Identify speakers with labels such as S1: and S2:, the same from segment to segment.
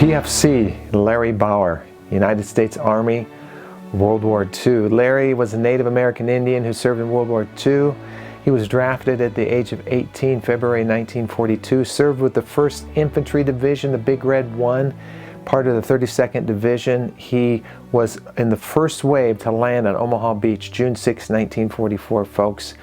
S1: PFC, Larry Bauer, United States Army, World War II. Larry was a Native American Indian who served in World War II. He was drafted at the age of 18, February 1942, served with the 1st Infantry Division, the Big Red 1, part of the 32nd Division. He was in the first wave to land on Omaha Beach, June 6, 1944, folks.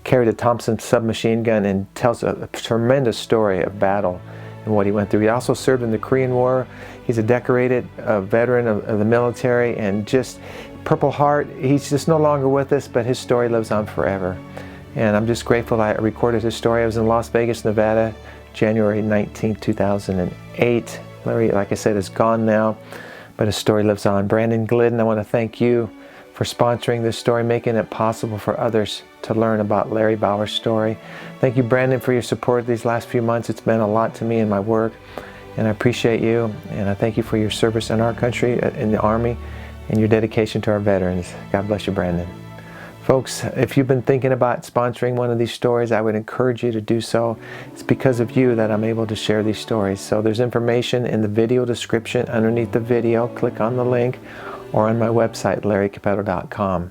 S1: Carried a Thompson submachine gun and tells a tremendous story of battle and what he went through. He also served in the Korean War. He's a decorated veteran of the military, and just Purple Heart. He's just no longer with us, but his story lives on forever. And I'm just grateful I recorded his story. I was in Las Vegas, Nevada, January 19, 2008. Larry, like I said, is gone now, but his story lives on. Brandon Glidden, I want to thank you for sponsoring this story, making it possible for others to learn about Larry Bauer's story. Thank you, Brandon, for your support these last few months. It's meant a lot to me in my work, and I appreciate you, and I thank you for your service in our country, in the Army, and your dedication to our veterans. God bless you, Brandon. Folks, if you've been thinking about sponsoring one of these stories, I would encourage you to do so. It's because of you that I'm able to share these stories. So there's information in the video description underneath the video. Click on the link, or on my website, larrycappetto.com.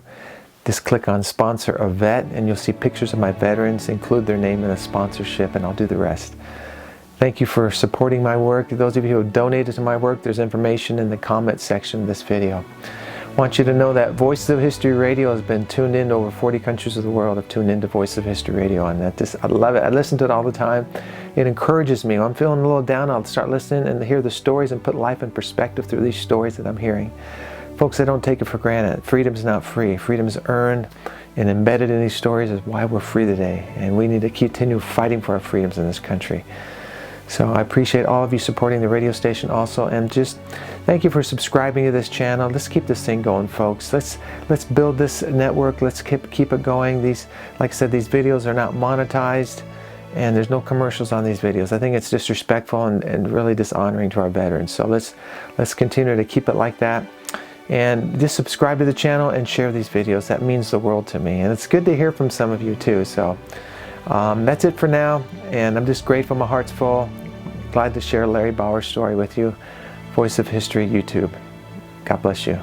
S1: Just click on Sponsor a Vet, and you'll see pictures of my veterans. Include their name in the sponsorship, and I'll do the rest. Thank you for supporting my work. Those of you who have donated to my work, there's information in the comment section of this video. I want you to know that Voices of History Radio has been tuned in to over 40 countries of the world have tuned into Voices of History Radio, and I love it. I listen to it all the time. It encourages me. When I'm feeling a little down, I'll start listening and hear the stories and put life in perspective through these stories that I'm hearing. Folks, I don't take it for granted. Freedom's not free. Freedom's earned, and embedded in these stories is why we're free today, and we need to continue fighting for our freedoms in this country. So I appreciate all of you supporting the radio station also, and just thank you for subscribing to this channel. Let's keep this thing going, folks. Let's build this network. Let's keep it going. These, like I said, these videos are not monetized, and there's no commercials on these videos. I think it's disrespectful and really dishonoring to our veterans. So let's continue to keep it like that. And just subscribe to the channel and share these videos. That means the world to me. And it's good to hear from some of you too. So that's it for now. And I'm just grateful. My heart's full. Glad to share Larry Bauer's story with you. Voice of History YouTube. God bless you.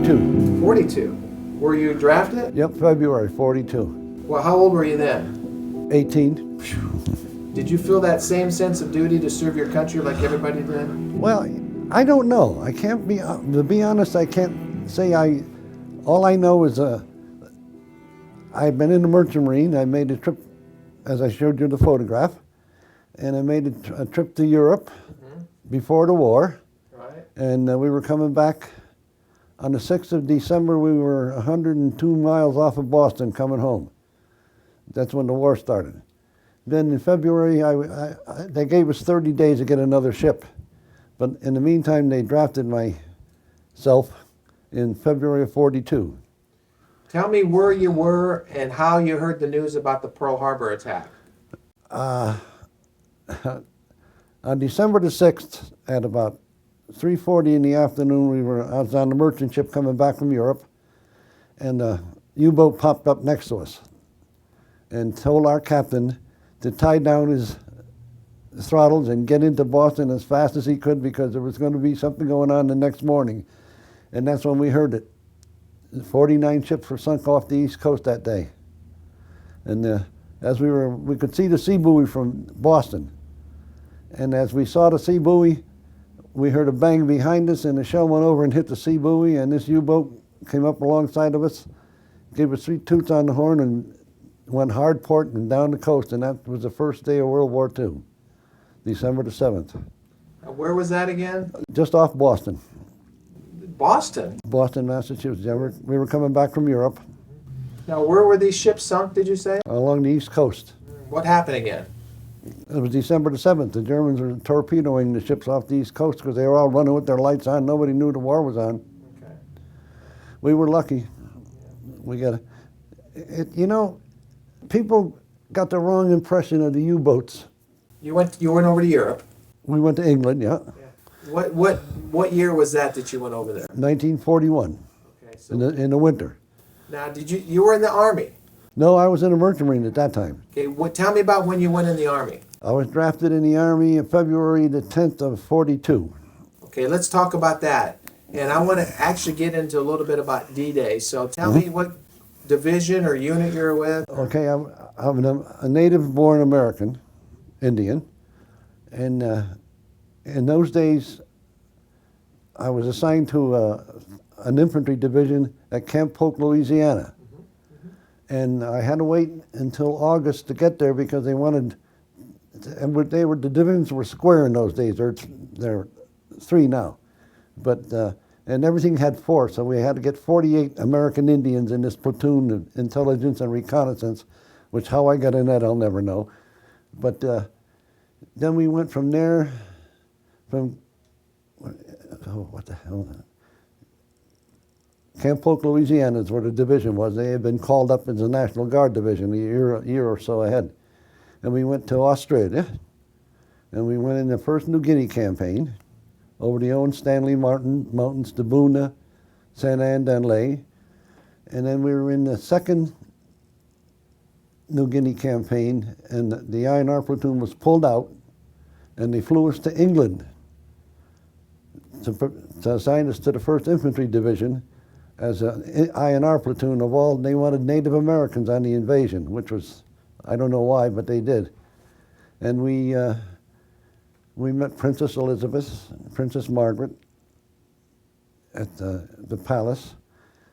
S2: '42.
S1: 42. Were you drafted?
S2: Yep, February '42.
S1: Well, how old were you then?
S2: 18.
S1: Did you feel that same sense of duty to serve your country like everybody did?
S2: Well, I don't know. I can't be, to be honest, I can't say all I know is I've been in the Merchant Marine. I made a trip, as I showed you the photograph, and I made a trip to Europe before the war.
S1: Right.
S2: And we were coming back on the 6th of December. We were 102 miles off of Boston coming home. That's when the war started. Then in February, they gave us 30 days to get another ship. But in the meantime, they drafted myself in February of '42.
S1: Tell me where you were and how you heard the news about the Pearl Harbor attack.
S2: On December the 6th, at about 3:40 in the afternoon, I was on the merchant ship coming back from Europe, and a U-boat popped up next to us and told our captain to tie down his throttles and get into Boston as fast as he could, because there was going to be something going on the next morning. And that's when we heard it. 49 ships were sunk off the East Coast that day. And as we could see the sea buoy from Boston. And as we saw the sea buoy, we heard a bang behind us, and the shell went over and hit the sea buoy, and this U-boat came up alongside of us, gave us 3 toots on the horn, and went hard port and down the coast, and that was the first day of World War II, December the 7th.
S1: Where was that again?
S2: Just off Boston,
S1: Boston.
S2: Massachusetts. Yeah, we were coming back from Europe
S1: Now, where were these ships sunk, did you say?
S2: along the East Coast.
S1: What happened again?
S2: It was December the 7th. The Germans were torpedoing the ships off the East Coast because they were all running with their lights on. Nobody knew the war was on.
S1: Okay.
S2: We were lucky. We got people got the wrong impression of the U-boats.
S1: You went over to Europe.
S2: We went to England, yeah.
S1: What year was that you went over there?
S2: 1941,
S1: Okay. So
S2: in the winter.
S1: now, you were in the Army?
S2: No, I was in a merchant marine at that time.
S1: Okay. Tell me about when you went in the Army.
S2: I was drafted in the Army in February the 10th of 42.
S1: Okay, let's talk about that. And I want to actually get into a little bit about D-Day. So tell me what division or unit you're with.
S2: Okay, I'm a native-born American, Indian, and in those days, I was assigned to an infantry division at Camp Polk, Louisiana. And I had to wait until August to get there because they wanted, the divisions were square in those days. They're three now, but and everything had four, so we had to get 48 American Indians in this platoon of intelligence and reconnaissance, which how I got in that I'll never know. But then we went from there, what the hell? Camp Polk, Louisiana is where the division was. They had been called up as the National Guard Division a year or so ahead. And we went to Australia, and we went in the first New Guinea campaign over the old Stanley Mountains to Boona, Saint Anne d'Anlay. And then we were in the second New Guinea campaign, and the INR platoon was pulled out, and they flew us to England to assign us to the 1st Infantry Division as an INR platoon of all. They wanted Native Americans on the invasion, which was, I don't know why, but they did. And we met Princess Elizabeth, Princess Margaret at the palace,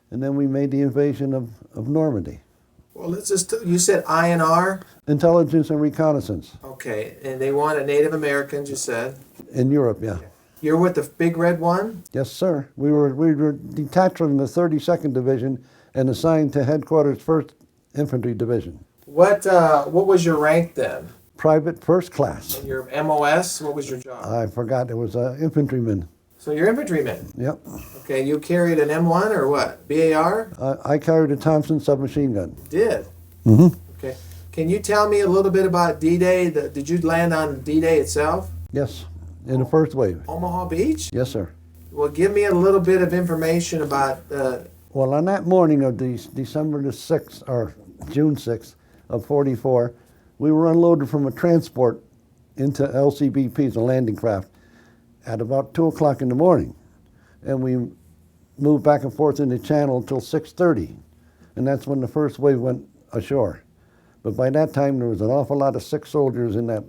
S2: and then we made the invasion of Normandy.
S1: Well, you said INR?
S2: Intelligence and reconnaissance.
S1: Okay, and they wanted Native Americans, you said?
S2: In Europe, yeah.
S1: You're with the big red one?
S2: Yes, sir. We were detached from the 32nd Division and assigned to headquarters 1st Infantry Division.
S1: What was your rank then?
S2: Private first class.
S1: And your MOS, what was your job?
S2: I forgot. It was infantryman.
S1: So you're infantryman?
S2: Yep.
S1: Okay, you carried an M1 or what? BAR?
S2: I carried a Thompson submachine gun.
S1: Did?
S2: Mm-hmm.
S1: Okay. Can you tell me a little bit about D-Day? Did you land on D-Day itself?
S2: Yes, in the first wave.
S1: Omaha Beach?
S2: Yes, sir.
S1: Well, give me a little bit of information about...
S2: Well, on that morning of December the 6th, or June 6th of 44, we were unloaded from a transport into LCBPs, a landing craft, at about 2 o'clock in the morning. And we moved back and forth in the channel until 6:30. And that's when the first wave went ashore. But by that time, there was an awful lot of sick soldiers in that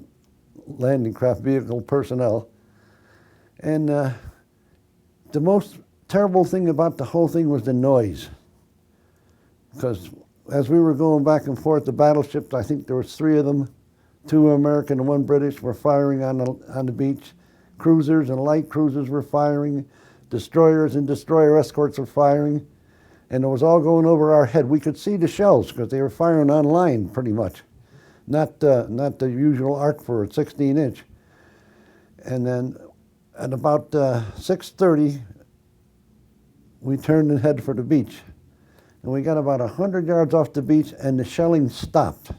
S2: landing craft vehicle personnel. And the most terrible thing about the whole thing was the noise. Because as we were going back and forth, the battleships, I think there was 3 of them, 2 American and 1 British, were firing on the beach. Cruisers and light cruisers were firing. Destroyers and destroyer escorts were firing. And it was all going over our head. We could see the shells because they were firing on line pretty much. Not the usual arc for a 16-inch. And then at about 6:30, we turned and headed for the beach. And we got about 100 yards off the beach, and the shelling stopped.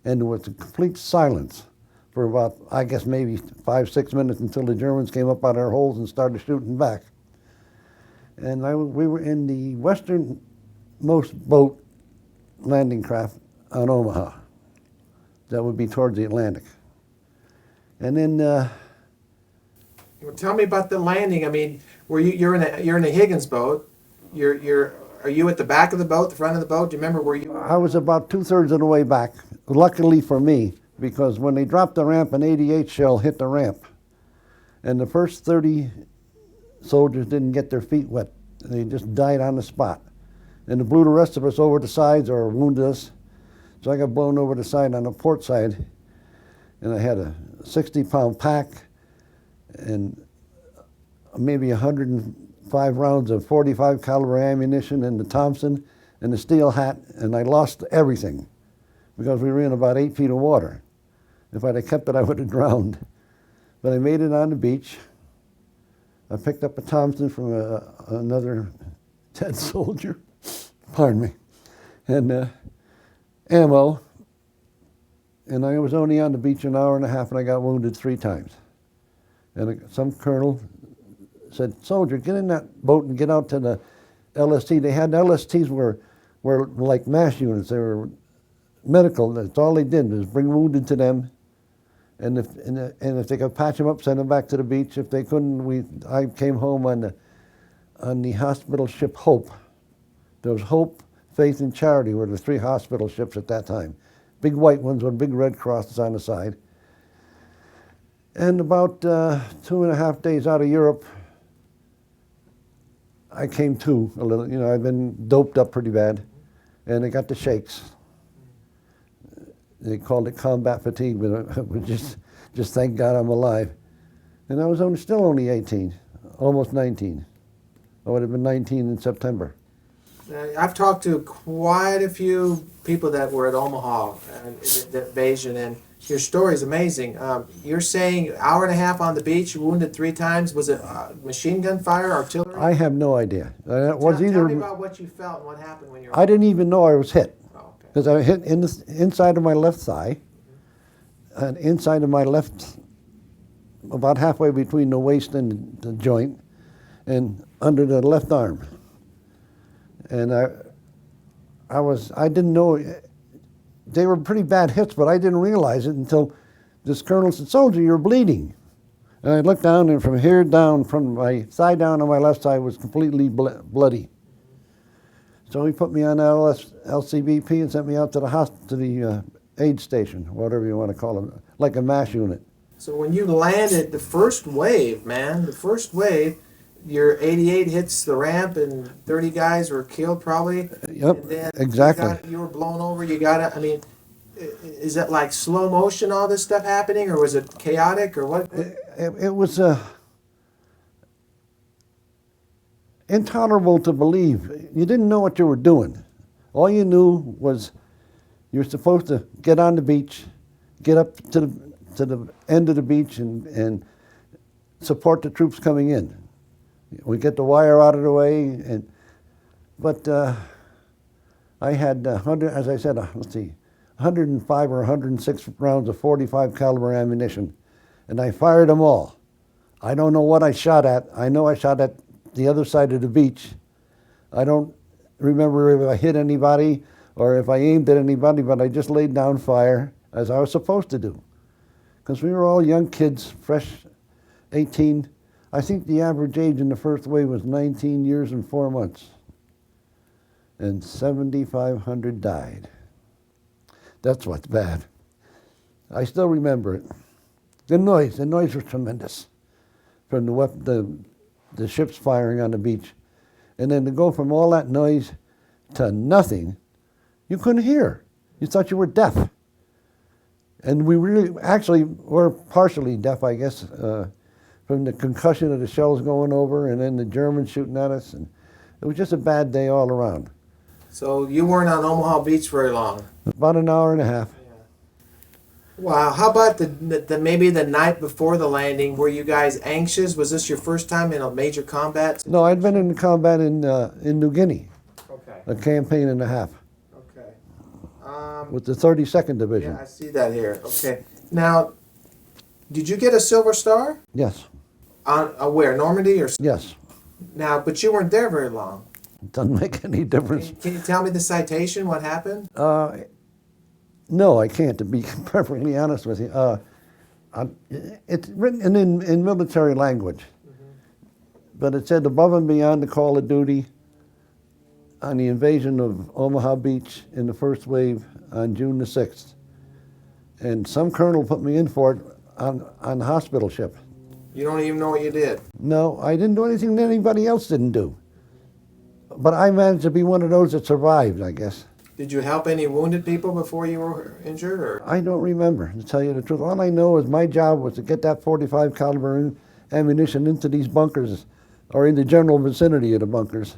S2: And there was a complete silence for about, I guess, maybe 5-6 minutes until the Germans came up out of their holes and started shooting back. And we were in the westernmost boat landing craft on Omaha. That would be towards the Atlantic. And then...
S1: Well, tell me about the landing. I mean, you're in a Higgins boat. Are you at the back of the boat, the front of the boat? Do you remember where you were?
S2: I was about 2/3 of the way back, luckily for me, because when they dropped the ramp, an 88 shell hit the ramp. And the first 30 soldiers didn't get their feet wet. They just died on the spot. And it blew the rest of us over the sides or wounded us. So I got blown over the side on the port side, and I had a 60-pound pack and maybe 105 rounds of 45 caliber ammunition in the Thompson and the steel hat, and I lost everything because we were in about 8 feet of water. If I'd have kept it, I would have drowned. But I made it on the beach. I picked up a Thompson from another dead soldier, pardon me, and ammo, and I was only on the beach an hour and a half, and I got wounded 3 times. And some colonel said, "Soldier, get in that boat and get out to the LST." They had LSTs were like MASH units. They were medical. That's all they did was bring wounded to them, and if they could patch them up, send them back to the beach. If they couldn't, I came home on the hospital ship Hope. There was Hope, Faith, and Charity were the 3 hospital ships at that time. Big white ones with big red crosses on the side. And about 2.5 days out of Europe, I came to a little. You know, I've been doped up pretty bad, and I got the shakes. They called it combat fatigue, but I was just thank God I'm alive. And I was still only 18, almost 19. I would have been 19 in September.
S3: I've talked to quite a few people that were at Omaha, the invasion, and your story is amazing. You're saying hour and a half on the beach, wounded 3 times. Was it machine gun fire, artillery?
S2: I have no idea.
S3: Tell me about what you felt and what happened when you were...
S2: I didn't even know I was hit. Because
S3: okay.
S2: I hit in the inside of my left thigh, and inside of my left, about halfway between the waist and the joint, and under the left arm. And I didn't know, they were pretty bad hits, but I didn't realize it until this colonel said, "Soldier, you're bleeding." And I looked down, and from here down, from my thigh down on my left side was completely bloody. So he put me on LCBP and sent me out to the aid station, whatever you want to call it, like a MASH unit.
S3: So when you landed, the first wave, your 88 hits the ramp and 30 guys were killed probably.
S2: Yep,
S3: and then
S2: exactly.
S3: You were blown over. I mean, is it like slow motion, all this stuff happening, or was it chaotic, or what?
S2: It was intolerable to believe. You didn't know what you were doing. All you knew was you were supposed to get on the beach, get up to the end of the beach and support the troops coming in. We get the wire out of the way, but I had 105 or 106 rounds of 45 caliber ammunition, and I fired them all. I don't know what I shot at. I know I shot at the other side of the beach. I don't remember if I hit anybody or if I aimed at anybody, but I just laid down fire as I was supposed to do. Because we were all young kids, fresh, 18. I think the average age in the first wave was 19 years and 4 months. And 7,500 died. That's what's bad. I still remember it. The noise was tremendous from the ships firing on the beach. And then to go from all that noise to nothing, you couldn't hear. You thought you were deaf. And we really, actually, were partially deaf, I guess, from the concussion of the shells going over and then the Germans shooting at us. And it was just a bad day all around.
S3: So you weren't on Omaha Beach very long?
S2: About an hour and a half.
S3: Yeah. Wow. How about maybe the night before the landing? Were you guys anxious? Was this your first time in a major combat?
S2: No, I'd been in combat in New Guinea.
S3: Okay.
S2: A campaign and a half.
S3: Okay.
S2: With the 32nd Division.
S3: Yeah, I see that here. Okay. Now, did you get a Silver Star?
S2: Yes.
S3: On where? Normandy or?
S2: Yes.
S3: Now, but you weren't there very long.
S2: It doesn't make any difference.
S3: Can you tell me the citation? What happened?
S2: No, I can't, to be perfectly honest with you. It's written in military language. But it said above and beyond the call of duty on the invasion of Omaha Beach in the first wave on June the 6th. And some colonel put me in for it on the hospital ship.
S3: You don't even know what you did?
S2: No, I didn't do anything that anybody else didn't do. But I managed to be one of those that survived, I guess.
S3: Did you help any wounded people before you were injured, or?
S2: I don't remember, to tell you the truth. All I know is my job was to get that 45 caliber ammunition into these bunkers, or in the general vicinity of the bunkers.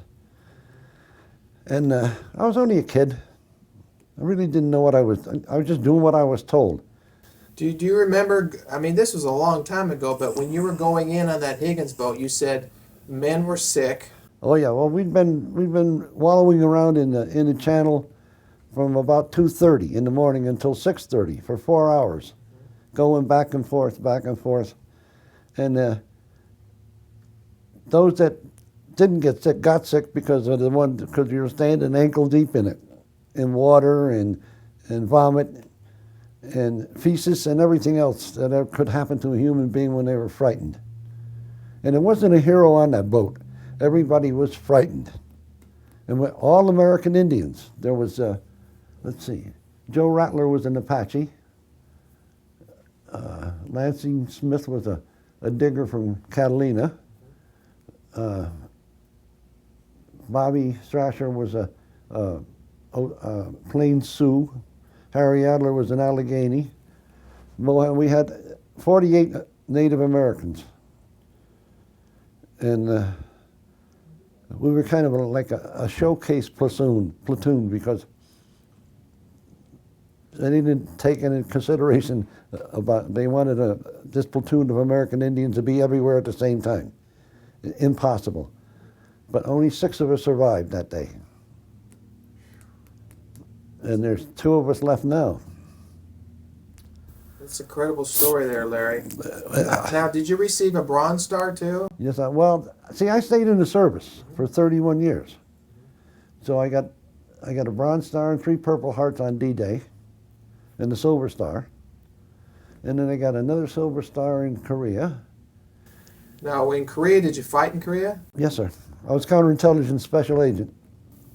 S2: And I was only a kid. I really didn't know what I was just doing what I was told.
S3: Do you remember, I mean, this was a long time ago, but when you were going in on that Higgins boat, you said men were sick.
S2: Oh yeah, well we've been wallowing around in the channel from about 2:30 in the morning until 6:30 for 4 hours, going back and forth, and those that didn't get sick got sick because you were standing ankle deep in it, in water and vomit and feces and everything else that could happen to a human being when they were frightened. And there wasn't a hero on that boat. Everybody was frightened. And all American Indians. There was, let's see, Joe Rattler was an Apache. Lansing Smith was a digger from Catalina. Bobby Strasher was a Plains Sioux. Harry Adler was an Allegheny. We had 48 Native Americans. And we were kind of like a showcase platoon because they didn't take into consideration they wanted this platoon of American Indians to be everywhere at the same time. Impossible. But only 6 of us survived that day. And there's 2 of us left now.
S3: That's an incredible story there, Larry. Now, did you receive a Bronze Star too?
S2: Yes, I stayed in the service for 31 years. So I got a Bronze Star and 3 Purple Hearts on D-Day, and the Silver Star. And then I got another Silver Star in Korea.
S3: Now, in Korea, did you fight in Korea?
S2: Yes, sir. I was counterintelligence special agent.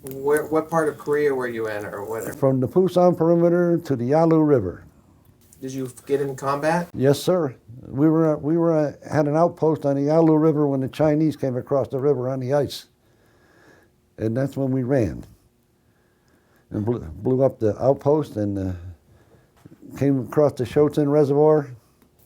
S3: What part of Korea were you in, or whatever?
S2: From the Pusan perimeter to the Yalu River.
S3: Did you get in combat?
S2: Yes, sir. We had an outpost on the Yalu River when the Chinese came across the river on the ice, and that's when we ran and blew up the outpost and came across the Shoten Reservoir.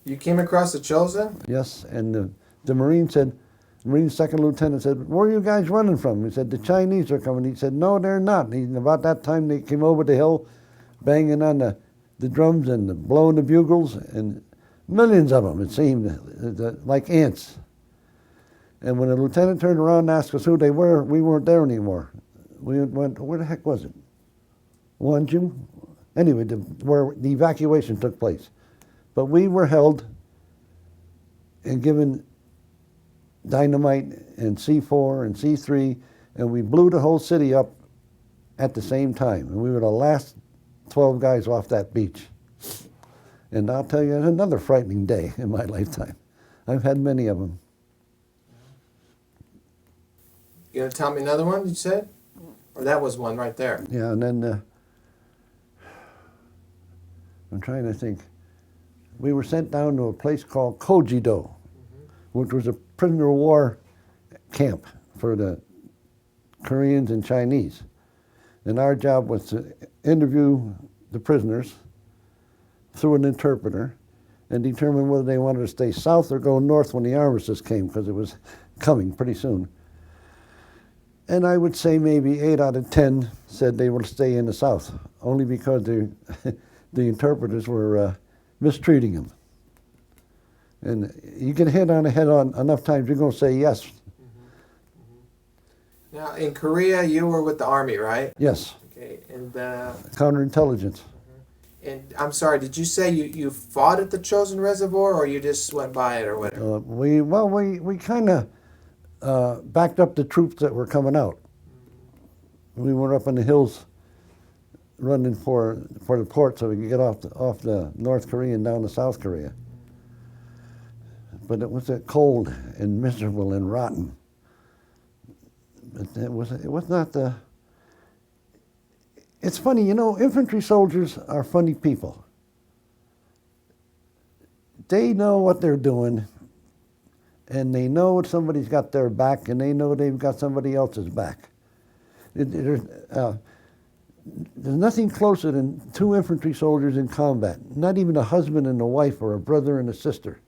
S3: You came across the Chosin?
S2: Yes, and the Marine second lieutenant said, "Where are you guys running from?" He said, "The Chinese are coming." He said, "No, they're not." And about that time, they came over the hill, banging on the drums and blowing the bugles, and millions of them, it seemed, like ants. And when the lieutenant turned around and asked us who they were, we weren't there anymore. We went, where the heck was it? Wonju? Anyway, where the evacuation took place. But we were held and given dynamite and C4 and C3, and we blew the whole city up at the same time. And we were the last 12 guys off that beach. And I'll tell you, it's another frightening day in my lifetime. I've had many of them.
S3: You gonna tell me another one, you said? Or that was one right there?
S2: Yeah, and then I'm trying to think. We were sent down to a place called Kojido, which was a prisoner of war camp for the Koreans and Chinese. And our job was to interview the prisoners through an interpreter and determine whether they wanted to stay south or go north when the armistice came, because it was coming pretty soon. And I would say maybe 8 out of 10 said they would stay in the south, only because the interpreters were mistreating them. And you get hit on the head on enough times, you're going to say yes.
S3: Now, in Korea, you were with the Army, right?
S2: Yes.
S3: Okay, and
S2: counterintelligence.
S3: and I'm sorry, did you say you fought at the Chosin Reservoir, or you just went by it, or whatever?
S2: We kind of backed up the troops that were coming out. We were up in the hills running for the port so we could get off the North Korea and down to South Korea. But it was cold and miserable and rotten. But it was not the. It's funny, you know, infantry soldiers are funny people. They know what they're doing, and they know somebody's got their back, and they know they've got somebody else's back. there's nothing closer than two infantry soldiers in combat, not even a husband and a wife or a brother and a sister.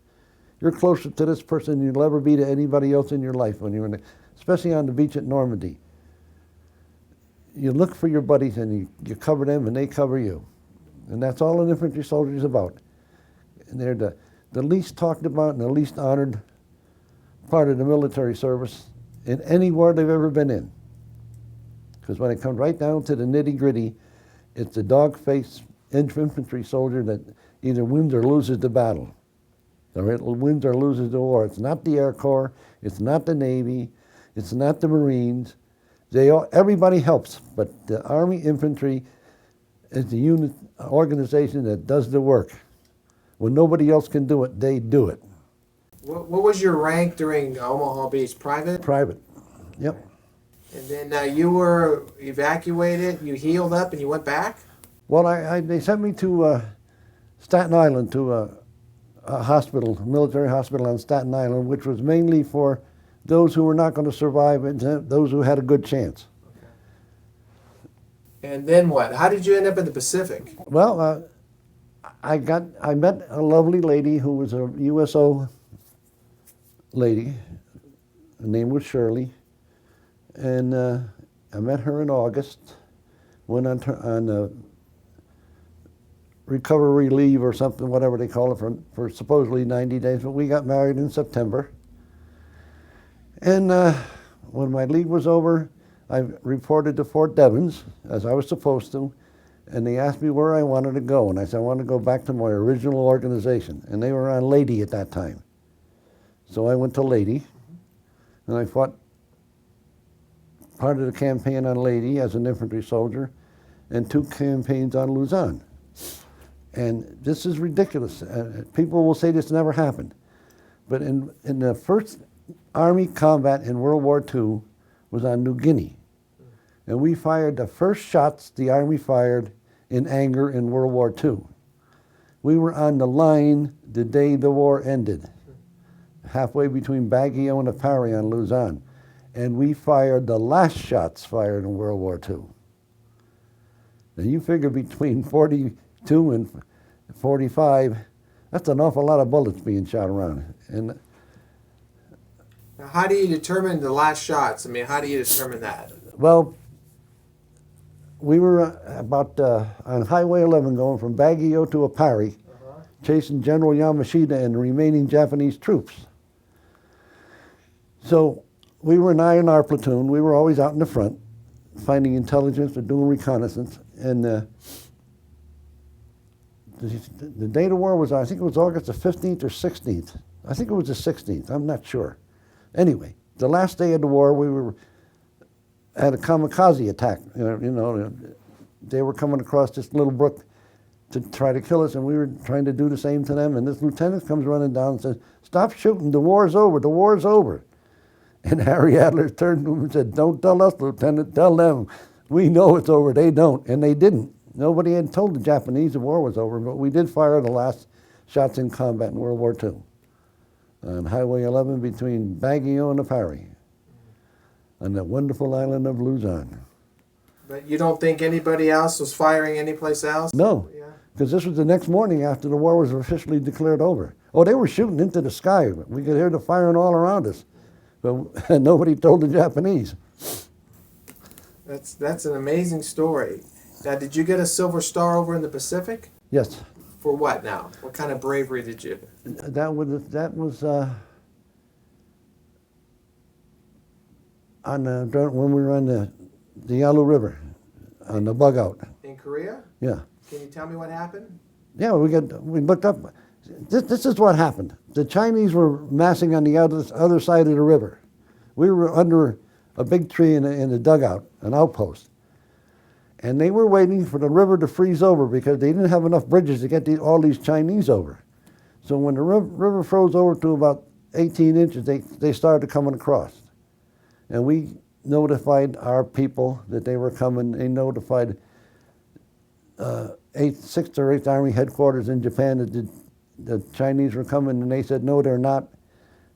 S2: You're closer to this person than you'll ever be to anybody else in your life when you're especially on the beach at Normandy. You look for your buddies and you cover them and they cover you. And that's all an infantry soldier is about. And they're the least talked about and the least honored part of the military service in any war they've ever been in. Because when it comes right down to the nitty-gritty, it's the dog-faced infantry soldier that either wins or loses the battle. Or it wins or loses the war. It's not the Air Corps, it's not the Navy, it's not the Marines. Everybody helps, but the Army Infantry is the unit organization that does the work. When nobody else can do it, they do it.
S3: What was your rank during Omaha Beach? Private?
S2: Private, yep.
S3: And then you were evacuated, you healed up, and you went back?
S2: Well, they sent me to Staten Island, to a hospital, a military hospital on Staten Island, which was mainly for those who were not going to survive and those who had a good chance.
S3: Okay. And then what? How did you end up in the Pacific?
S2: Well, I met a lovely lady who was a USO lady. Her name was Shirley. And I met her in August, went on recovery leave or something, whatever they call it, for supposedly 90 days, but we got married in September. And when my leave was over, I reported to Fort Devens, as I was supposed to, and they asked me where I wanted to go, and I said I wanted to go back to my original organization, and they were on Lady at that time. So I went to Lady, and I fought part of the campaign on Lady as an infantry soldier, and 2 campaigns on Luzon. And this is ridiculous. People will say this never happened. But in the first Army combat in World War II was on New Guinea. And we fired the first shots the Army fired in anger in World War II. We were on the line the day the war ended, halfway between Baguio and Apari on Luzon. And we fired the last shots fired in World War II. Now you figure between 42 and 45, that's an awful lot of bullets being shot around. And
S3: Now, how do you determine the last shots? I mean, how do you determine that?
S2: well, we were on Highway 11 going from Baguio to Apari, chasing General Yamashita and the remaining Japanese troops. So we were an I&R platoon. We were always out in the front, finding intelligence or doing reconnaissance. And the day of the war was, I think it was August the 15th or 16th. I think it was the 16th. I'm not sure. Anyway, the last day of the war, we had a kamikaze attack. They were coming across this little brook to try to kill us, and we were trying to do the same to them. And this lieutenant comes running down and says, "Stop shooting, the war's over, the war's over." And Harry Adler turned to him and said, "Don't tell us, Lieutenant, tell them. We know it's over, they don't." And they didn't. Nobody had told the Japanese the war was over, but we did fire the last shots in combat in World War II on Highway 11 between Baguio and Apari on the wonderful island of Luzon.
S3: But you don't think anybody else was firing anyplace else?
S2: No,
S3: Yeah.
S2: because this was the next morning after the war was officially declared over. Oh, they were shooting into the sky. We could hear the firing all around us, but nobody told the Japanese.
S3: That's an amazing story. Now, did you get a Silver Star over in the Pacific?
S2: Yes,
S3: For what now? What kind of bravery did you?
S2: that was when we were on the Yalu River on the bug out.
S3: In Korea?
S2: Yeah.
S3: Can you tell me what happened?
S2: Yeah, we looked up. This is what happened. The Chinese were massing on the other side of the river. We were under a big tree in a dugout, an outpost. And they were waiting for the river to freeze over because they didn't have enough bridges to get all these Chinese over. So when the river froze over to about 18 inches, they started coming across. And we notified our people that they were coming. They notified 6th or 8th Army headquarters in Japan that the Chinese were coming, and they said, "No, they're not."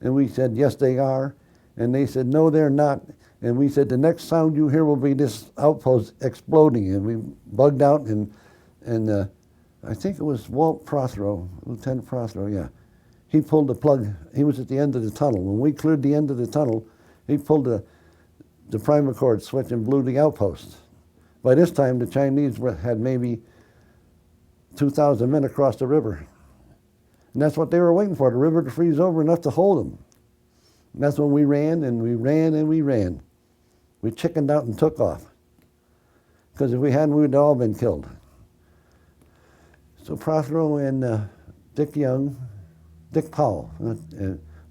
S2: And we said, "Yes, they are." And they said, "No, they're not." And we said, the next sound you hear will be this outpost exploding. And we bugged out, and I think it was Walt Prothero, Lieutenant Prothero, yeah. He pulled the plug. He was at the end of the tunnel. When we cleared the end of the tunnel, he pulled the primer cord switch and blew the outpost. By this time, the Chinese had maybe 2,000 men across the river. And that's what they were waiting for, the river to freeze over enough to hold them. And that's when we ran, and we ran, and we ran. We chickened out and took off. Because if we hadn't, we would have all been killed. So Prothero and Dick Powell,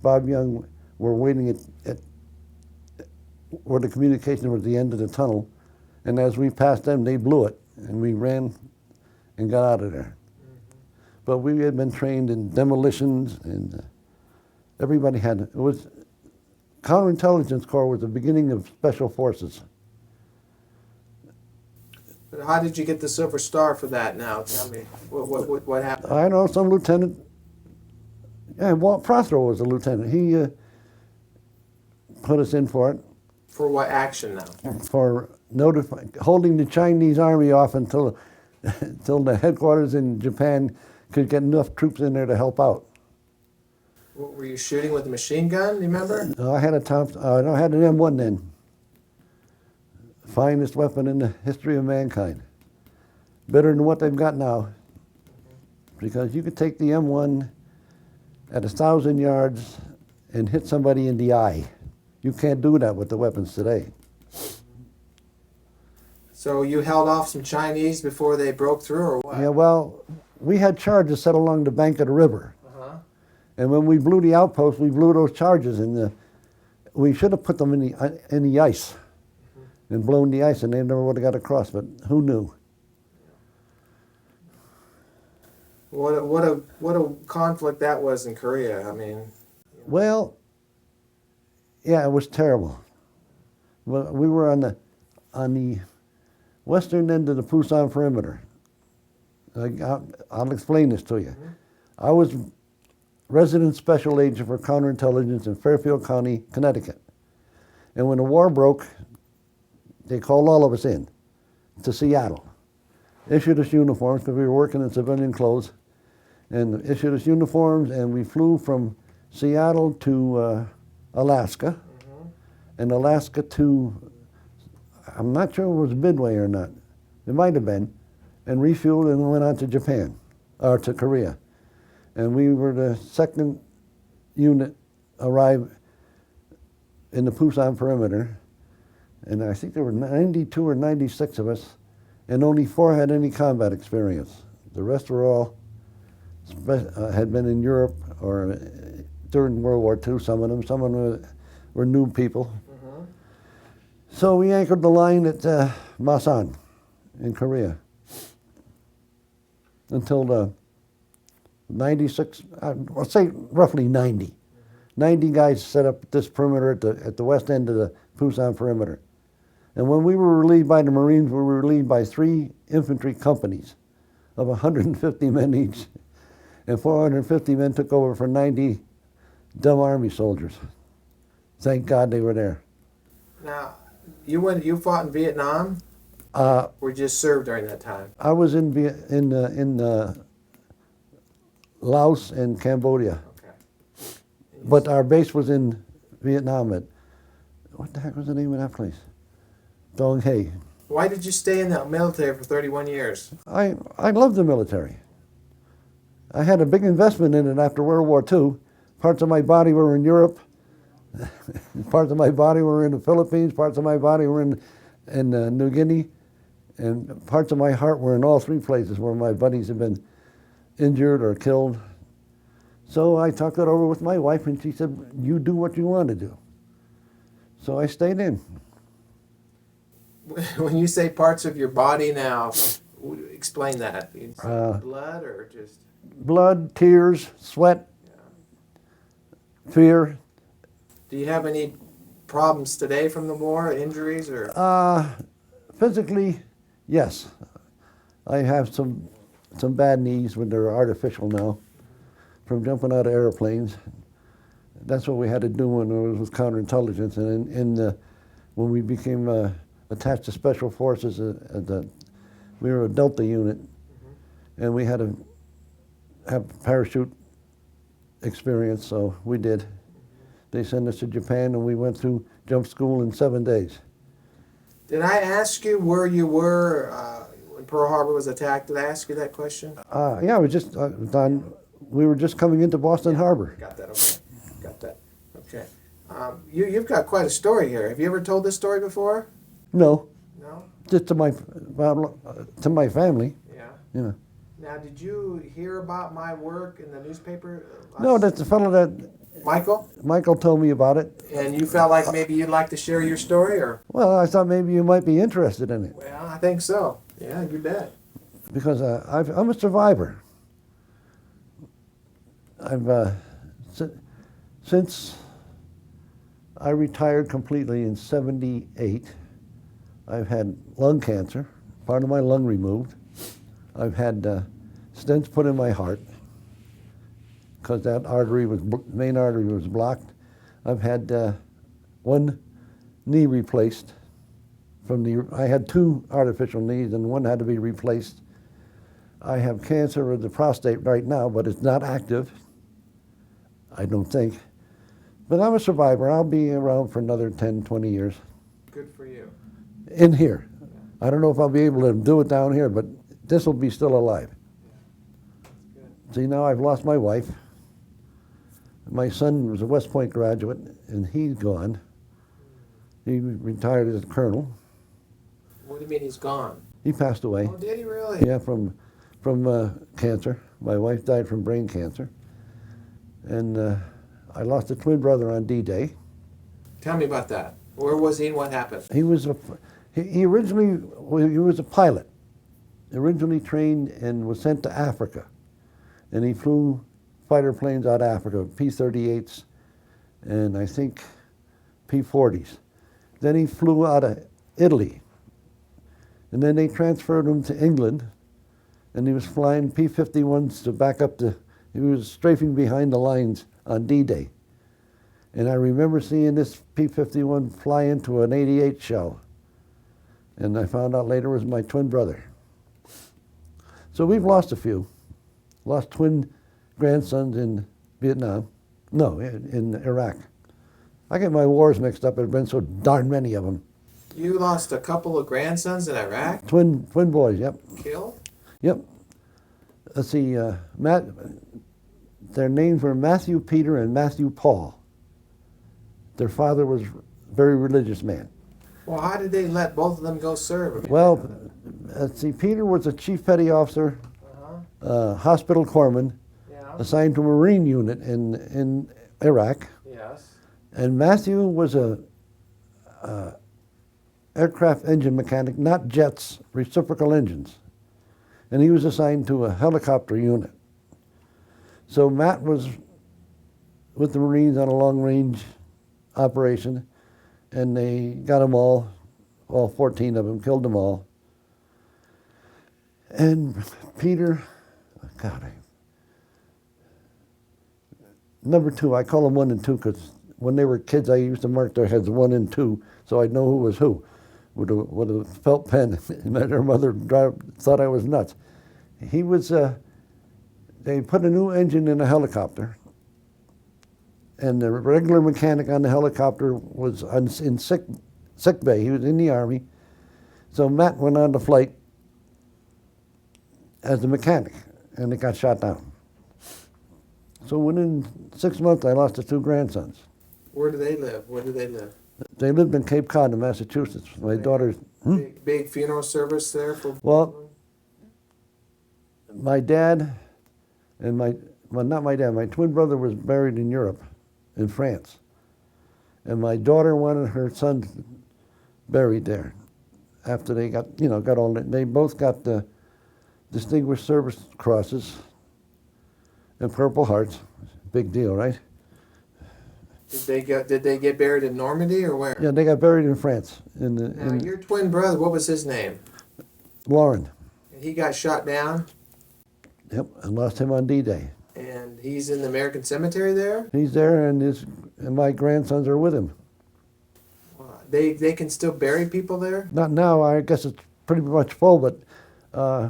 S2: Bob Young were waiting at where the communication was at the end of the tunnel. And as we passed them, they blew it, and we ran and got out of there. But we had been trained in demolitions, and everybody had, it was, Counterintelligence Corps was the beginning of Special Forces.
S3: But how did you get the Silver Star for that now? Tell me, what happened?
S2: I know some lieutenant, yeah, Walt Prothero was a lieutenant. He put us in for it.
S3: For what action now?
S2: For holding the Chinese army off until the headquarters in Japan could get enough troops in there to help out.
S3: What, were you shooting with a machine gun, you remember?
S2: I had I had an M1 then. Finest weapon in the history of mankind. Better than what they've got now. Because you could take the M1 at 1,000 yards and hit somebody in the eye. You can't do that with the weapons today.
S3: So you held off some Chinese before they broke through, or what?
S2: Yeah, well, we had charges set along the bank of the river. And when we blew the outpost, we blew those charges, and we should have put them in the ice and blown the ice, and they never would have got across, but who knew?
S3: What a conflict that was in Korea. I mean,
S2: Well, yeah, it was terrible. Well, we were on the western end of the Pusan perimeter. I'll explain this to you. I was resident special agent for counterintelligence in Fairfield County, Connecticut. And when the war broke, they called all of us in to Seattle. Issued us uniforms because we were working in civilian clothes, and issued us uniforms, and we flew from Seattle to Alaska, and Alaska to, I'm not sure it was Midway or not. It might have been, and refueled and went on to Japan, or to Korea. And we were the second unit arrive in the Pusan perimeter, and I think there were 92 or 96 of us, and only 4 had any combat experience. The rest were all had been in Europe or during World War II. Some of them were new people. So we anchored the line at Masan in Korea until the 96, I'll say roughly 90. 90 guys set up this perimeter at the west end of the Pusan perimeter. And when we were relieved by the Marines, we were relieved by 3 infantry companies of 150 men each. And 450 men took over for 90 dumb army soldiers. Thank God they were there.
S3: now you fought in Vietnam, or you just served during that time?
S2: I was in Laos and Cambodia.
S3: Okay.
S2: But our base was in Vietnam at, what the heck was the name of that place? Dong Hae.
S3: Why did you stay in the military for 31 years?
S2: I loved the military. I had a big investment in it after World War II. Parts of my body were in Europe. Parts of my body were in the Philippines. Parts of my body were in New Guinea. And parts of my heart were in all 3 places where my buddies had been injured or killed. So I talked it over with my wife, and she said, you do what you want to do. So I stayed in.
S3: When you say parts of your body now, explain that. Blood or just?
S2: Blood, tears, sweat, fear.
S3: Do you have any problems today from the war, injuries or?
S2: Physically, yes. I have some bad knees, but they're artificial now, from jumping out of airplanes. That's what we had to do when it was counterintelligence. And in when we became attached to Special Forces. We were a Delta unit, and we had to have parachute experience, so we did. They sent us to Japan, and we went through jump school in 7 days.
S3: Did I ask you where you were when Pearl Harbor was attacked? Did I ask you that question?
S2: Yeah, we were just coming into Boston Harbor.
S3: Got that, okay. Got that, okay. You've got quite a story here. Have you ever told this story before?
S2: No,
S3: No?
S2: just to my family.
S3: Yeah.
S2: You know.
S3: Now, did you hear about my work in the newspaper?
S2: No, that's the fellow that
S3: Michael
S2: told me about it.
S3: And you felt like maybe you'd like to share your story, or?
S2: Well, I thought maybe you might be interested in it.
S3: Well, I think so. Yeah, you bet.
S2: Because I'm a survivor. Since I retired completely in '78, I've had lung cancer, part of my lung removed. I've had stents put in my heart because that main artery was blocked. I've had one knee replaced. I had 2 artificial knees, and one had to be replaced. I have cancer of the prostate right now, but it's not active, I don't think. But I'm a survivor. I'll be around for another 10, 20 years.
S3: Good for you.
S2: In here. I don't know if I'll be able to do it down here, but this will be still alive.
S3: Good.
S2: See, now I've lost my wife. My son was a West Point graduate, and he's gone. He retired as a colonel.
S3: What do you mean he's gone?
S2: He passed away.
S3: Oh, did he really?
S2: Yeah, from cancer. My wife died from brain cancer. And I lost a twin brother on D-Day.
S3: Tell me about that. Where was he and what happened?
S2: He was he originally he was a pilot. Originally trained and was sent to Africa. And he flew fighter planes out of Africa, P-38s and I think P-40s. Then he flew out of Italy. And then they transferred him to England, and he was flying P-51s to back up he was strafing behind the lines on D-Day. And I remember seeing this P-51 fly into an 88 shell. And I found out later it was my twin brother. So we've lost a few. Lost twin grandsons in Vietnam. No, in Iraq. I get my wars mixed up. There have been so darn many of them.
S3: You lost a couple of grandsons in Iraq?
S2: Twin boys, yep.
S3: Killed?
S2: Yep. Let's see, their names were Matthew Peter and Matthew Paul. Their father was a very religious man.
S3: Well, how did they let both of them go serve?
S2: Well, let's see, Peter was a chief petty officer, hospital corpsman,
S3: Yeah.
S2: assigned to a Marine unit in Iraq.
S3: Yes.
S2: And Matthew was a aircraft engine mechanic, not jets, reciprocal engines. And he was assigned to a helicopter unit. So Matt was with the Marines on a long-range operation, and they got them all 14 of them, killed them all. And Peter, number 2, I call them 1 and 2 because when they were kids, I used to mark their heads 1 and 2 so I'd know who was who with a felt pen. And their mother thought I was nuts. He was, they put a new engine in a helicopter, and the regular mechanic on the helicopter was in sick bay. He was in the Army. So Matt went on the flight as a mechanic, and it got shot down. So within 6 months, I lost the 2 grandsons.
S3: Where do they live? Where do they live?
S2: They lived in Cape Cod, in Massachusetts. My daughter's...
S3: Big funeral service there for...
S2: Well, my dad and not my dad, my twin brother was buried in Europe, in France. And my daughter wanted her son buried there after they got all, they both got the Distinguished Service Crosses and Purple Hearts. Big deal, right?
S3: Did they get buried in Normandy or where?
S2: Yeah, they got buried in France.
S3: Now, your twin brother, what was his name?
S2: Lauren.
S3: And he got shot down?
S2: Yep, I lost him on D-Day.
S3: And he's in the American cemetery there?
S2: He's there, and my grandsons are with him.
S3: they can still bury people there?
S2: Not now. I guess it's pretty much full, but I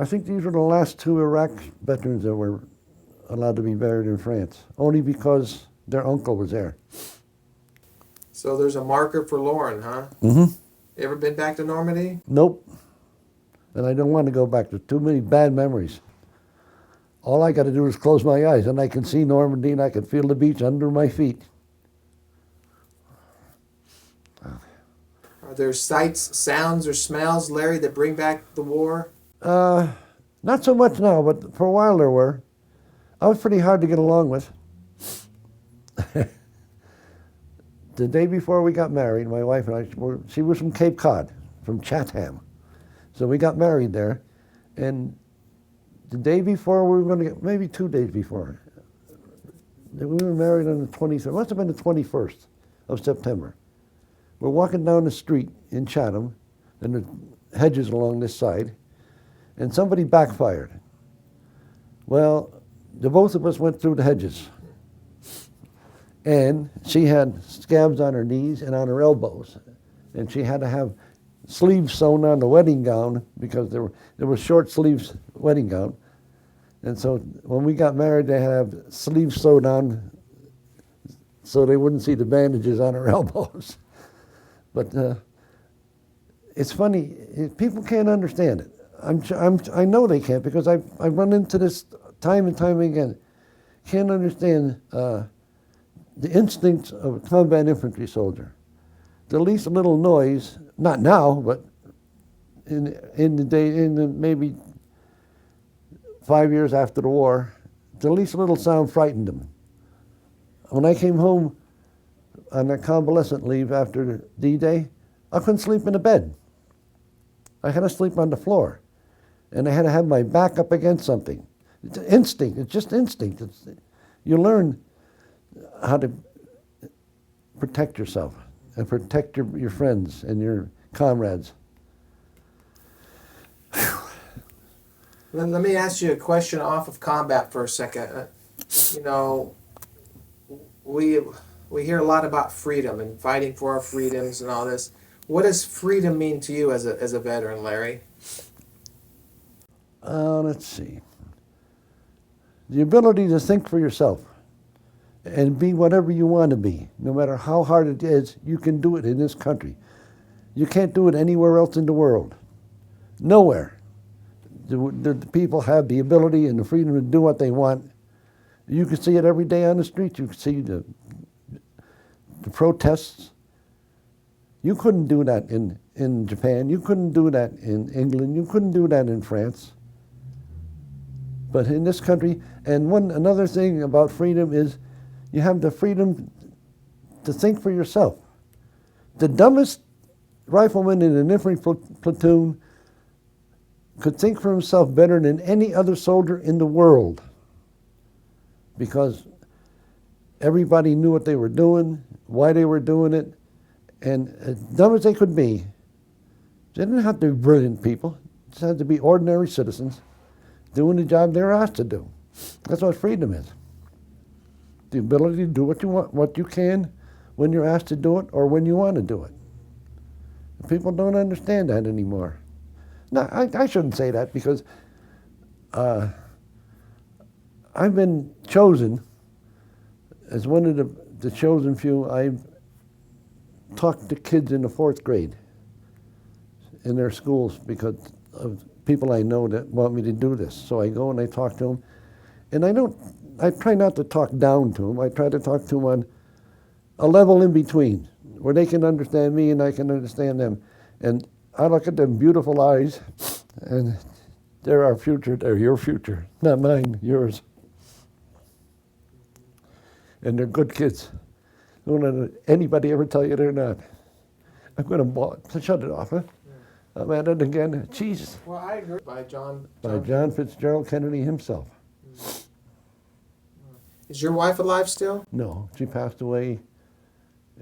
S2: think these were the last two Iraq veterans that were allowed to be buried in France, only because their uncle was there.
S3: So there's a marker for Lauren, huh?
S2: Mm-hmm.
S3: Ever been back to Normandy?
S2: Nope. And I don't want to go back. There's too many bad memories. All I got to do is close my eyes, and I can see Normandy, and I can feel the beach under my feet.
S3: Are there sights, sounds, or smells, Larry, that bring back the war?
S2: Not so much now, but for a while there were. I was pretty hard to get along with. The day before we got married, my wife and I, she was from Cape Cod, from Chatham. So we got married there, and the day before we were going to get, maybe 2 days before, we were married on the 23rd, must have been the 21st of September. We're walking down the street in Chatham, and the hedges along this side, and somebody backfired. Well, the both of us went through the hedges. And she had scabs on her knees and on her elbows. And she had to have sleeves sewn on the wedding gown because there was short sleeves wedding gown. And so when we got married, they had to have sleeves sewed on so they wouldn't see the bandages on her elbows. But it's funny, people can't understand it. I know they can't because I've run into this time and time again. Can't understand the instincts of a combat infantry soldier. The least little noise, not now, but in the maybe 5 years after the war, the least little sound frightened them. When I came home on a convalescent leave after D-Day, I couldn't sleep in a bed. I had to sleep on the floor, and I had to have my back up against something. It's instinct. It's just instinct. You learn how to protect yourself and protect your friends and your comrades.
S3: Let me ask you a question off of combat for a second. You know, we hear a lot about freedom and fighting for our freedoms and all this. What does freedom mean to you as a veteran, Larry?
S2: Let's see. The ability to think for yourself and be whatever you want to be. No matter how hard it is, you can do it in this country. You can't do it anywhere else in the world. Nowhere. The people have the ability and the freedom to do what they want. You can see it every day on the street. You can see the protests. You couldn't do that in Japan. You couldn't do that in England. You couldn't do that in France. But in this country, and another thing about freedom is you have the freedom to think for yourself. The dumbest rifleman in an infantry platoon could think for himself better than any other soldier in the world because everybody knew what they were doing, why they were doing it, and as dumb as they could be, they didn't have to be brilliant people. They just had to be ordinary citizens doing the job they were asked to do. That's what freedom is. The ability to do what you want, what you can, when you're asked to do it or when you want to do it. People don't understand that anymore. No, I shouldn't say that because I've been chosen as one of the chosen few. I've talked to kids in the 4th grade in their schools because of people I know that want me to do this. So I go and I talk to them. And I try not to talk down to them. I try to talk to them on a level in between where they can understand me and I can understand them. And I look at them beautiful eyes and they're our future, they're your future, not mine, yours. And they're good kids. Don't let anybody ever tell you they're not. I'm going to shut it off, huh? Yeah. I'm at it again. Jesus.
S3: Well, I agree. By John
S2: Fitzgerald Kennedy himself.
S3: Is your wife alive still?
S2: No, she passed away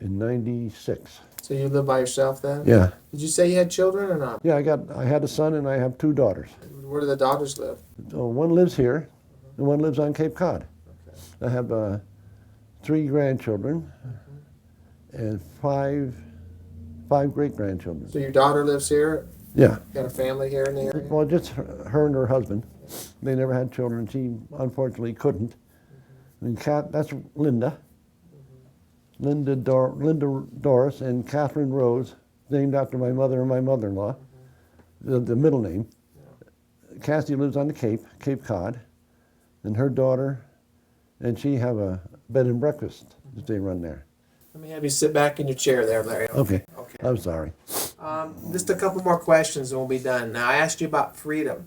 S2: in '96.
S3: So you live by yourself then?
S2: Yeah.
S3: Did you say you had children or not?
S2: Yeah, I had a son and I have 2 daughters.
S3: Where do the daughters live?
S2: So one lives here and one lives on Cape Cod. Okay. I have 3 grandchildren and five great-grandchildren.
S3: So your daughter lives here?
S2: Yeah.
S3: Got a family here in the area?
S2: Well, just her and her husband. They never had children. She unfortunately couldn't. And that's Linda. Linda Doris and Catherine Rose, named after my mother and my mother-in-law, the middle name. Cassie lives on the Cape Cod, and her daughter and she have a bed and breakfast that they run there.
S3: Let me have you sit back in your chair there, Larry.
S2: Okay.
S3: Okay.
S2: I'm sorry.
S3: Just a couple more questions and we'll be done. Now, I asked you about freedom.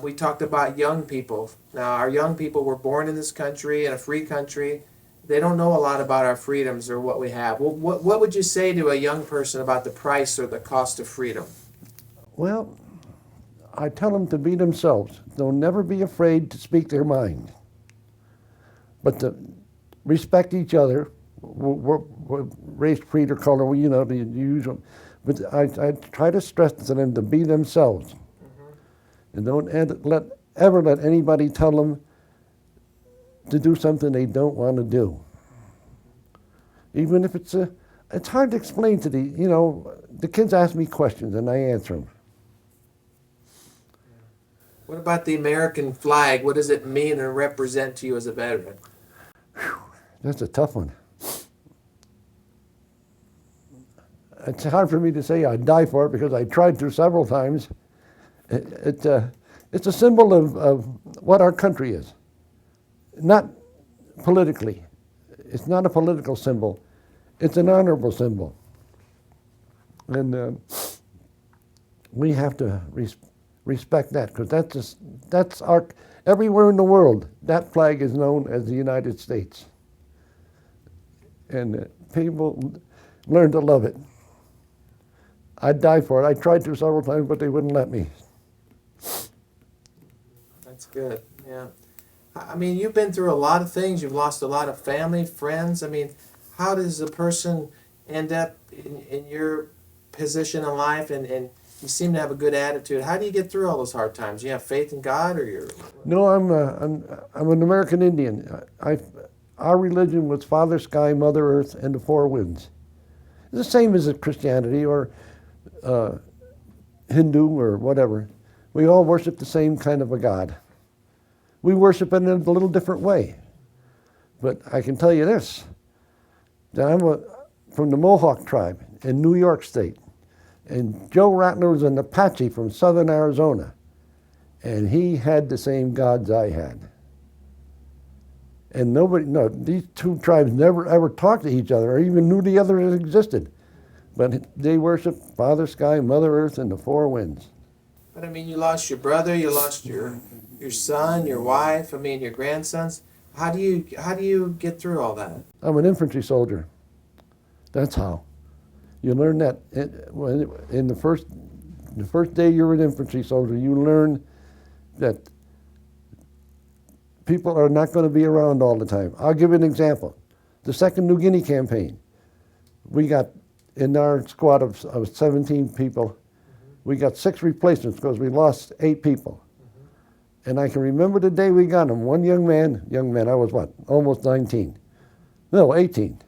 S3: We talked about young people. Now, our young people were born in this country, in a free country. They don't know a lot about our freedoms or what we have. Well, what would you say to a young person about the price or the cost of freedom?
S2: Well, I tell them to be themselves. They'll never be afraid to speak their mind, but to respect each other, race, creed, or color, you know, the usual. But I try to stress to them to be themselves. And don't ever let anybody tell them to do something they don't want to do. Even if it's hard to explain to the kids ask me questions and I answer them.
S3: What about the American flag? What does it mean and represent to you as a veteran?
S2: That's a tough one. It's hard for me to say I'd die for it because I tried to several times. It's a symbol of what our country is. Not politically. It's not a political symbol. It's an honorable symbol. And we have to respect that because that's our, everywhere in the world, that flag is known as the United States. And people learn to love it. I'd die for it. I tried to several times, but they wouldn't let me.
S3: That's good, yeah. I mean, you've been through a lot of things. You've lost a lot of family, friends. I mean, how does a person end up in your position in life and you seem to have a good attitude? How do you get through all those hard times? You have faith in God or you're...
S2: No, I'm an American Indian. Our religion was Father Sky, Mother Earth, and the four winds. It's the same as Christianity or Hindu or whatever. We all worship the same kind of a God. We worship it in a little different way. But I can tell you this, that I'm from the Mohawk tribe in New York State. And Joe Rattler was an Apache from southern Arizona. And he had the same gods I had. And these two tribes never ever talked to each other or even knew the other existed. But they worship Father Sky, Mother Earth, and the four winds.
S3: But I mean, you lost your brother, you lost your son, your wife, I mean, your grandsons. How do you get through all that?
S2: I'm an infantry soldier. That's how. You learn that in the first day you're an infantry soldier, you learn that people are not going to be around all the time. I'll give you an example. The Second New Guinea campaign, we got, in our squad of 17 people, we got 6 replacements because we lost 8 people. And I can remember the day we got them. One young man, I was what, almost 19. No, 18.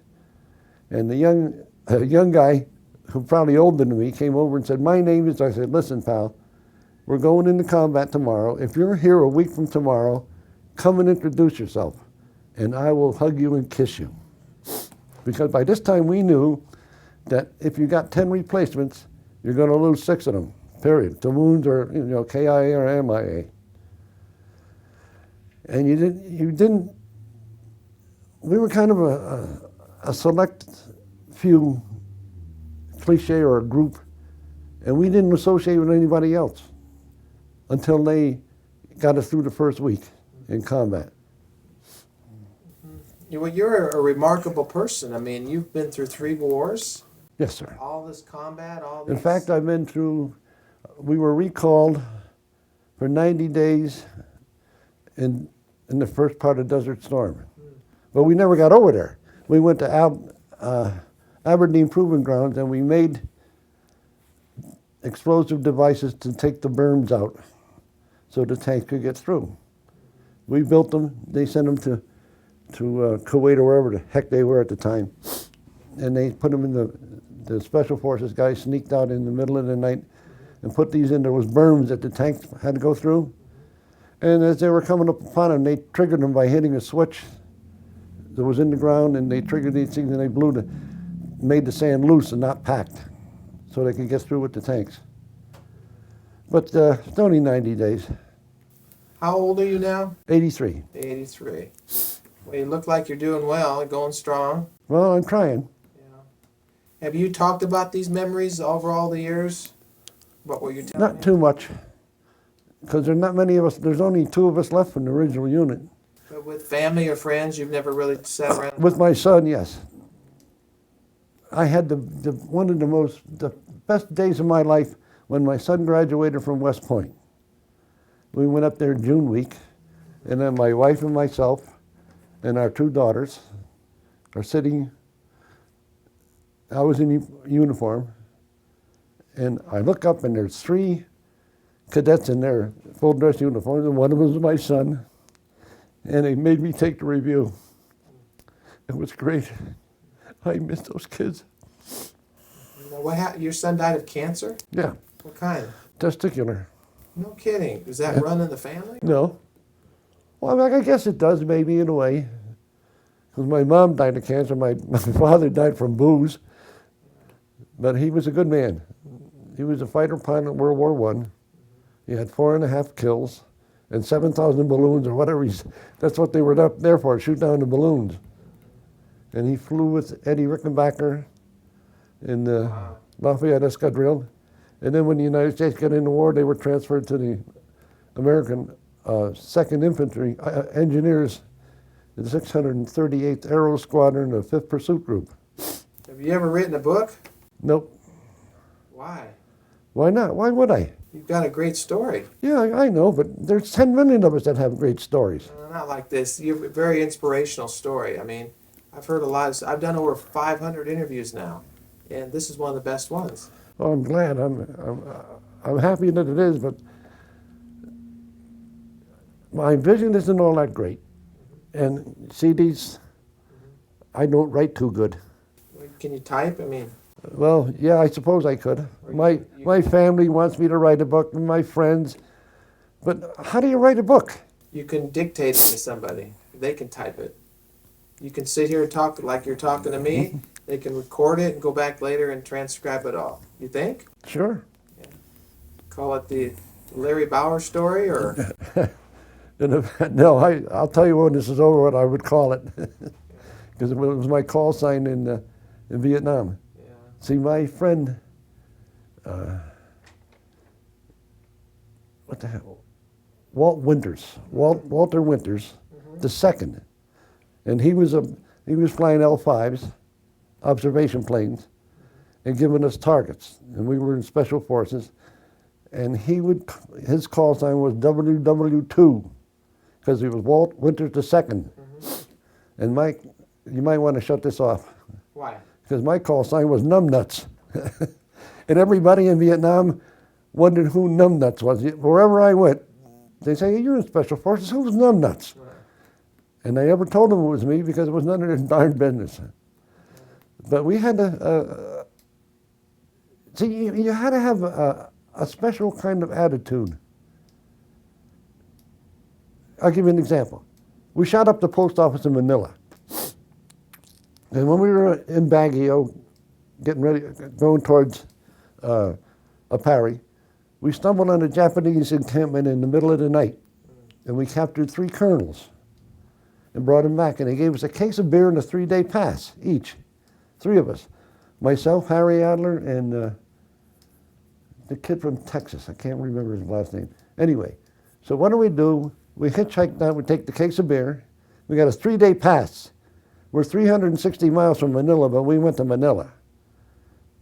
S2: And the young guy, who probably older than me, came over and said, my name is, I said, listen, pal, we're going into combat tomorrow. If you're here a week from tomorrow, come and introduce yourself, and I will hug you and kiss you. Because by this time we knew that if you got 10 replacements, you're going to lose 6 of them, period. To wounds or, KIA or MIA. And you didn't, we were kind of a select few cliche or a group, and we didn't associate with anybody else until they got us through the first week in combat.
S3: Well, you're a remarkable person. I mean, you've been through 3 wars.
S2: Yes, sir.
S3: All this combat, all this...
S2: In fact, I've been through, we were recalled for 90 days in the first part of Desert Storm. But we never got over there. We went to Aberdeen Proving Grounds and we made explosive devices to take the berms out so the tanks could get through. We built them, they sent them to Kuwait or wherever the heck they were at the time. and they put them in the Special Forces guys sneaked out in the middle of the night and put these in. There was berms that the tanks had to go through. And as they were coming up upon them, they triggered them by hitting a switch that was in the ground, and they triggered these things, and they made the sand loose and not packed, so they could get through with the tanks. But it's only 90 days.
S3: How old are you now?
S2: 83.
S3: 83. Well, you look like you're doing well, going strong.
S2: Well, I'm trying.
S3: Yeah. Have you talked about these memories over all the years? What were you telling
S2: Not
S3: me?
S2: too much, because there's not many of us. There's only 2 of us left from the original unit.
S3: But with family or friends, you've never really sat around?
S2: With my son, yes. I had one of the best days of my life when my son graduated from West Point. We went up there June week, and then my wife and myself and our 2 daughters are sitting. I was in uniform, and I look up, and there's 3 cadets in their full dress uniforms, and one of them was my son, and they made me take the review. It was great. I miss those kids.
S3: Now, what happened? Your son died of cancer?
S2: Yeah,
S3: What kind?
S2: testicular.
S3: No kidding. Does that run in the family?
S2: No. Well, I guess it does, maybe, in a way. Because my mom died of cancer, my father died from booze. But he was a good man. He was a fighter pilot in World War I. He had 4.5 kills and 7,000 balloons or whatever. That's what they were up there for, shoot down the balloons. And he flew with Eddie Rickenbacker in the Lafayette Escadrille. And then when the United States got into war, they were transferred to the American 2nd Infantry engineers, the 638th Aero Squadron, the 5th Pursuit Group.
S3: Have you ever written a book?
S2: Nope.
S3: Why?
S2: Why not? Why would I?
S3: You've got a great story.
S2: Yeah, I know, but there's 10 million of us that have great stories.
S3: Not like this. You have a very inspirational story. I mean, I've heard a lot of, I've done over 500 interviews now, and this is one of the best ones.
S2: Oh, I'm glad. I'm happy that it is, but my vision isn't all that great. And CDs, I don't write too good.
S3: Can you type? I mean,
S2: Well, yeah, I suppose I could. My family wants me to write a book, and my friends. But how do you write a book?
S3: you can dictate it to somebody. They can type it. You can sit here and talk like you're talking to me. They can record it and go back later and transcribe it all. You think?
S2: Sure.
S3: Call it the Larry Bauer story, or
S2: No, I'll tell you when this is over what I would call it, because it was my call sign in Vietnam.
S3: yeah.
S2: See, my friend, what the hell, Walter Winters, the second, and he was flying L5s, observation planes, and giving us targets, and we were in special forces, and his call sign was WW2, because he was Walt Winters the second, and Mike, you might want to shut this off.
S3: Why?
S2: Because my call sign was Numbnuts. And everybody in Vietnam wondered who Numbnuts was. Wherever I went, they say, hey, you're in Special Forces, who's Numbnuts?
S3: Right.
S2: And I never told them it was me because it was none of their darn business. But we had to, see, you had to have a special kind of attitude. I'll give you an example. We shot up the post office in Manila. And when we were in Baguio, getting ready, going towards Apari, we stumbled on a Japanese encampment in the middle of the night. And we captured 3 colonels and brought them back. And they gave us a case of beer and a 3-day pass each, 3 of us. Myself, Harry Adler, and the kid from Texas. I can't remember his last name. Anyway, so what do? We hitchhiked down, we take the case of beer. We got a 3-day pass. We're 360 miles from Manila, but we went to Manila.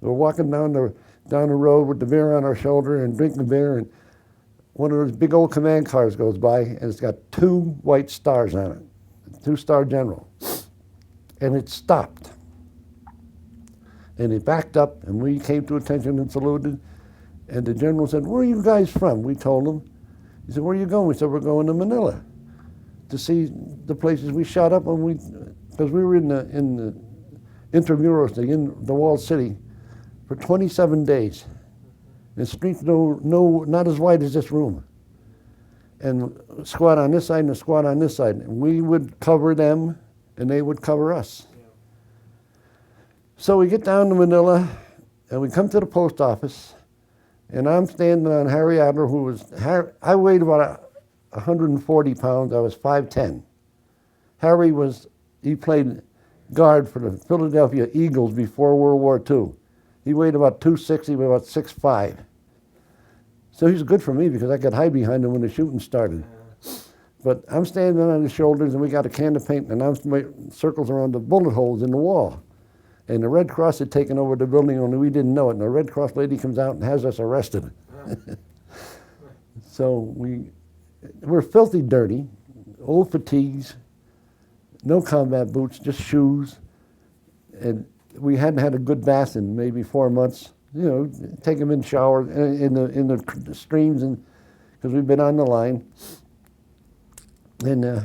S2: We're walking down the road with the beer on our shoulder and drinking beer, and one of those big old command cars goes by, and it's got 2 white stars on it, 2-star general. And it stopped. And it backed up, and we came to attention and saluted. And the general said, where are you guys from? We told him. He said, where are you going? We said, we're going to Manila to see the places we shot up when because we were in intramurals, the walled city, for 27 days. And streets not as wide as this room. And squad on this side and a squad on this side. And we would cover them, and they would cover us.
S3: Yeah.
S2: So we get down to Manila, and we come to the post office, and I'm standing on Harry Adler, I weighed about 140 pounds, I was 5'10". Harry he played guard for the Philadelphia Eagles before World War II. He weighed about 260, about 6'5". So he's good for me because I could hide behind him when the shooting started. But I'm standing on his shoulders, and we got a can of paint, and I'm making circles around the bullet holes in the wall. And the Red Cross had taken over the building, only we didn't know it. And the Red Cross lady comes out and has us arrested. So we're filthy dirty, old fatigues, no combat boots, just shoes. And we hadn't had a good bath in maybe 4 months. You know, take them in the shower, in the streams, and because we've been on the line. And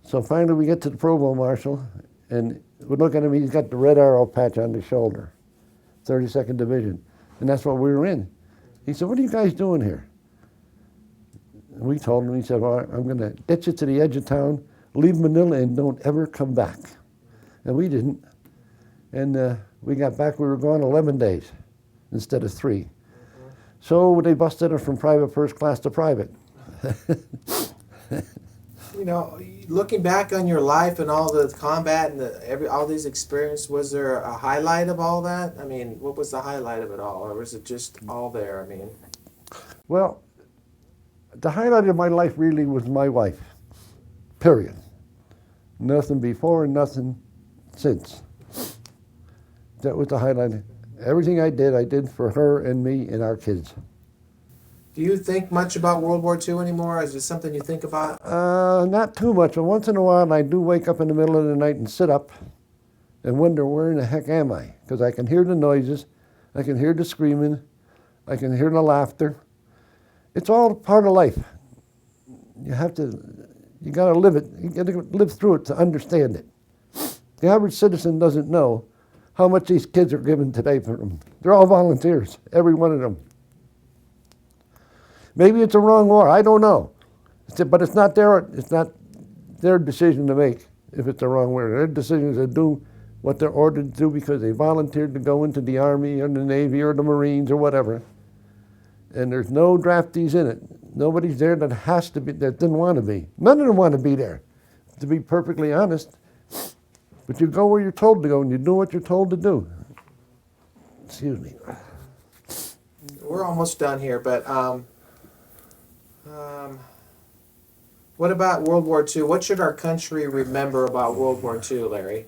S2: so finally we get to the provost marshal, and we look at him, he's got the red arrow patch on his shoulder, 32nd Division. And that's what we were in. He said, "What are you guys doing here?" And we told him, he said, "Well, I'm going to get you to the edge of town, leave Manila, and don't ever come back." And we didn't. And we got back, we were gone 11 days instead of 3. Mm-hmm. So they busted us from private first class to private.
S3: You know, looking back on your life and all the combat and all these experiences, was there a highlight of all that? I mean, what was the highlight of it all, or was it just all there? I mean,
S2: well, the highlight of my life really was my wife. Period. Nothing before and nothing since. That was the highlight. Everything I did for her and me and our kids.
S3: do you think much about World War II anymore? Is it something you think about?
S2: Not too much, but once in a while I do wake up in the middle of the night and sit up and wonder, where in the heck am I? Because I can hear the noises, I can hear the screaming, I can hear the laughter. It's all part of life. You gotta live it. You gotta live through it to understand it. The average citizen doesn't know how much these kids are given today for them. They're all volunteers, every one of them. Maybe it's a wrong war, I don't know. But it's not their decision to make if it's the wrong war. Their decision is to do what they're ordered to do because they volunteered to go into the Army or the Navy or the Marines or whatever. And there's no draftees in it. Nobody's there that has to be, that didn't want to be. None of them want to be there, to be perfectly honest. But you go where you're told to go and you do what you're told to do. Excuse me.
S3: We're almost done here, but what about World War II? What should our country remember about World War II, Larry?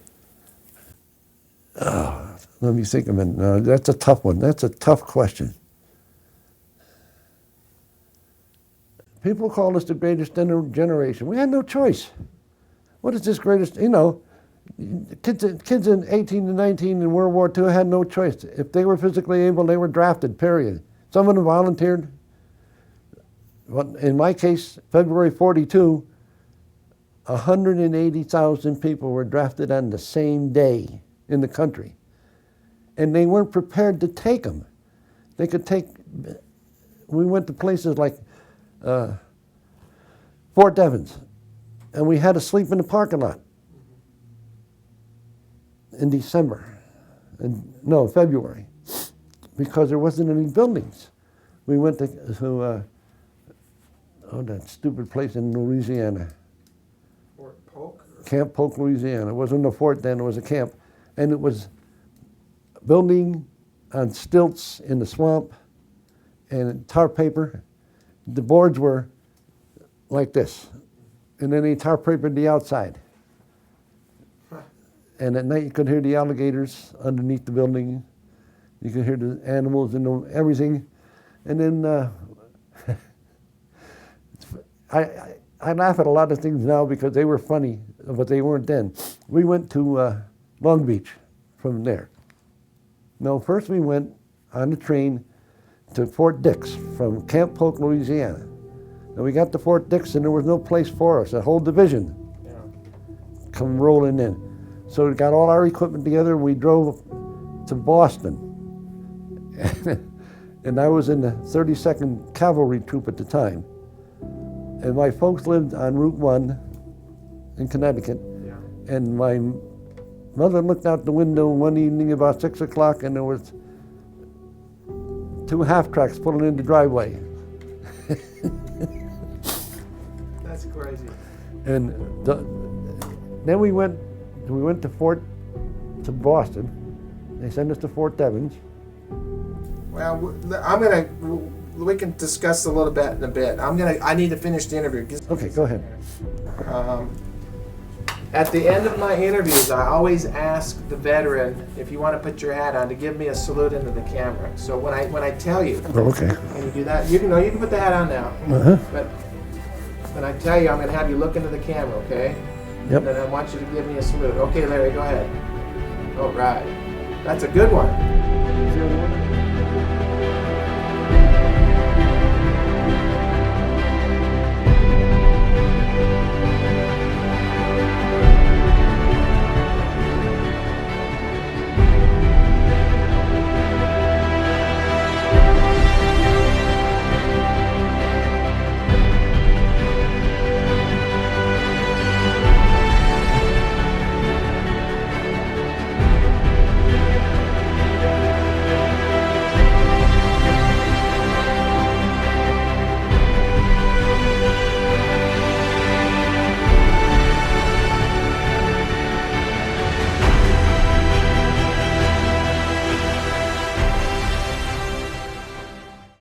S2: Let me think a minute. No, that's a tough one. That's a tough question. People call us the greatest generation. We had no choice. What is this greatest? You know, kids in 18 to 19 in World War II had no choice. If they were physically able, they were drafted, period. Some of them volunteered. But in my case, February 42, 180,000 people were drafted on the same day in the country. And they weren't prepared to take them. We went to places like Fort Evans, and we had to sleep in the parking lot in February, because there wasn't any buildings. We went to that stupid place in Louisiana.
S3: Fort Polk?
S2: Camp Polk, Louisiana. It wasn't a fort then, it was a camp. And it was a building on stilts in the swamp and tar paper. The boards were like this. And then they tar papered the outside. Huh. And at night you could hear the alligators underneath the building. You could hear the animals and everything. And then I laugh at a lot of things now because they were funny, but they weren't then. We went to Long Beach from there. No, first we went on the train to Fort Dix from Camp Polk, Louisiana. And we got to Fort Dix and there was no place for us, a whole division come rolling in. So we got all our equipment together. We drove to Boston. And I was in the 32nd Cavalry Troop at the time. And my folks lived on Route 1 in Connecticut.
S3: Yeah.
S2: And my mother looked out the window one evening about 6 o'clock, and there was 2 half-tracks pulling in the driveway.
S3: That's crazy.
S2: And then we went to Boston. They sent us to Fort Devens.
S3: Well, we can discuss a little bit in a bit. I need to finish the interview.
S2: Okay, go ahead.
S3: At the end of my interviews, I always ask the veteran, if you want to put your hat on, to give me a salute into the camera. So when I tell you,
S2: Oh, okay.
S3: can you do that? You can put the hat on now.
S2: Uh-huh.
S3: But when I tell you, I'm going to have you look into the camera, okay?
S2: Yep.
S3: Then I want you to give me a salute. Okay, Larry, go ahead. All right. That's a good one.
S2: See what I want?